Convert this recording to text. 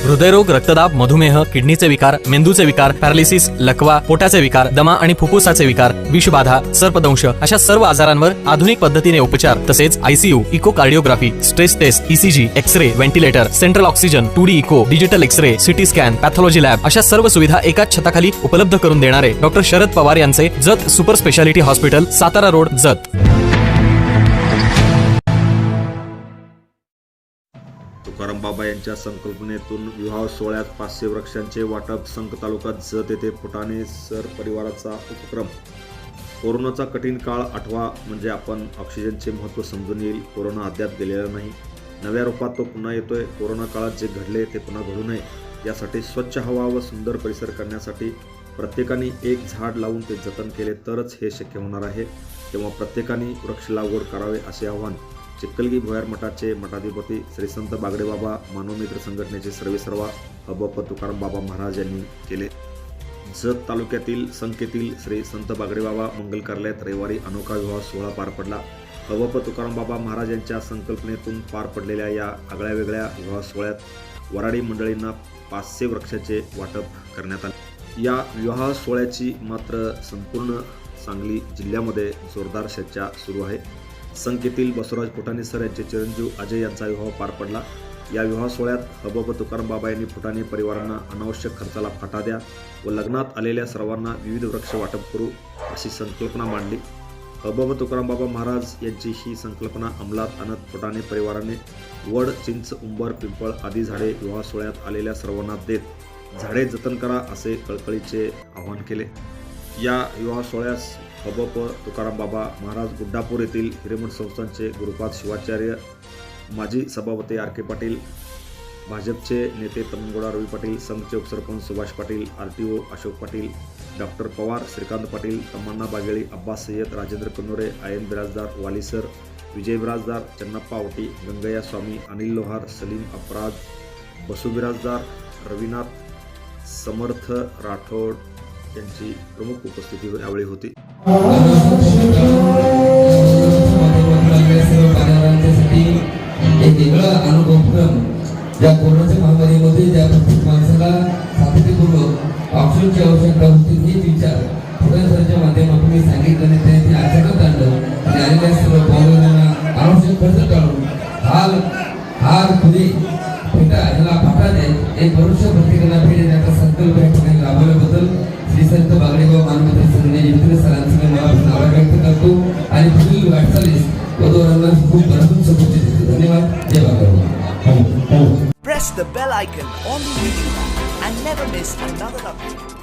हृदयरोग, रक्तदाब, मधुमेह, किडनीचे विकार, मेंदूचे विकार, पॅरालिसिस, लकवा, पोटाचे विकार, दमा आणि फुफ्फुसाचे विकार, विषबाधा, सर्पदंश अशा सर्व आजारांवर आधुनिक पद्धतीने उपचार तसेच ICU, echocardiography, stress test, ECG, X-ray, ventilator, central oxygen, 2D echo, digital X-ray, CT scan, pathology lab अशा सर्व सुविधा एकाच छताखाली उपलब्ध करून देणारे डॉक्टर शरद पवार यांचे Jat super speciality hospital, Satara road, Jat. Tukaram Baba यांच्या संकल्पनेतून विवाह सोहळ्यात 500 वृक्षांचे वाटप. संक तालुक्यात जत येथे फुटाणे सर परिवाराचा उपक्रम. कोरोनाचा कठीण काळ आठवा म्हणजे आपण ऑक्सिजनचे महत्त्व समजून येईल. कोरोना अद्याप गेलेला नाही, नव्या रूपात तो पुन्हा येतोय. कोरोना काळात जे घडले ते पुन्हा घडू नये यासाठी स्वच्छ हवा व सुंदर परिसर करण्यासाठी प्रत्येकाने एक झाड लावून ते जतन केले तरच हे शक्य होणार आहे. तेव्हा प्रत्येकाने वृक्ष लागवड करावे असे आवाहन चिखलगी भुयार मठाचे मठाधिपती श्री संत बागडेबाबा मानवमित्र संघटनेचे सर्वेसर्वा हबप तुकाराम बाबा महाराज यांनी केले. जत तालुक्यातील संकेतील श्री संत बागडेबाबा मंगल कार्यालयात रविवारी अनोखा विवाह सोहळा पार पडला. हबप तुकाराम बाबा महाराज यांच्या संकल्पनेतून पार पडलेल्या या आगळ्या वेगळ्या विवाह सोहळ्यात वराडी मंडळींना 500 वृक्षाचे वाटप करण्यात आले. या विवाह सोहळ्याची मात्र संपूर्ण सांगली जिल्ह्यामध्ये जोरदार चर्चा सुरू आहे. संकेतील बसवराज फुटाणे सर यांचे चिरंजीव अजय यांचा विवाह पार पडला. या विवाह सोहळ्यात हबप तुकाराम बाबा यांनी फुटाणे परिवारांना अनावश्यक खर्चाला फाटा द्या व लग्नात आलेल्या सर्वांना विविध वृक्ष वाटप करू अशी संकल्पना मांडली. हबप तुकाराम बाबा महाराज यांची ही संकल्पना अंमलात आणत फुटाणे परिवाराने वड, चिंच, उंबर, पिंपळ आदी झाडे विवाह सोहळ्यात आलेल्या सर्वांना देत झाडे जतन करा असे कळकळीचे आवाहन केले. या विवाह सोहळ्यास हबप तुकाराम बाबा महाराज गुड्डापूर येथील हिरेमठ संस्थानचे गुरुपाद शिवाचार्य, माजी सभापती आर के पाटील, भाजपचे नेते तमनगोडा रवी पाटील, संघचे उपसरपंच सुभाष पाटील, RTO अशोक पाटील, डॉक्टर पवार, श्रीकांत पाटील, तमन्ना बागेळी, अब्बास सय्यद, राजेंद्र कन्नोरे, आयन बिराजदार, वालीसर, विजय बिराजदार, चन्नप्पा आवटी, गंगय्या स्वामी, अनिल लोहार, सलीम अपराध, बसू बिराजदार, रविनाथ, समर्थ राठोड यांची प्रमुख उपस्थिती यावेळी होती. एक वेगळा अनुभवक्रम या कोरोनाच्या महामारीमध्ये ज्या प्रत्येक माणसाला सातत्यपूर्वक ऑक्सिजनची आवश्यकता होती हे विचार फुटाण्यांच्या माध्यमातून मी सांगितलं आणि ते आचरणात आणलं आणि आलेल्या सर्व पावलांना आवश्यक खर्च टाळून हार फुले फेटा याला फाटा द्या एक वर्ष प्रत्येकाला भेट देण्याचा संकल्प या ठिकाणी राबवल्याबद्दल श्री संत बागडेबाबा मानवमित्र संघटनेचे सरांचे मला आभार व्यक्त करतो आणि पुढील वाटचालीस वधूवरांना खूप भरपूर शुभेच्छा देतो. धन्यवाद. जय बागडेबाबा. Press the bell icon on the video and never miss another update.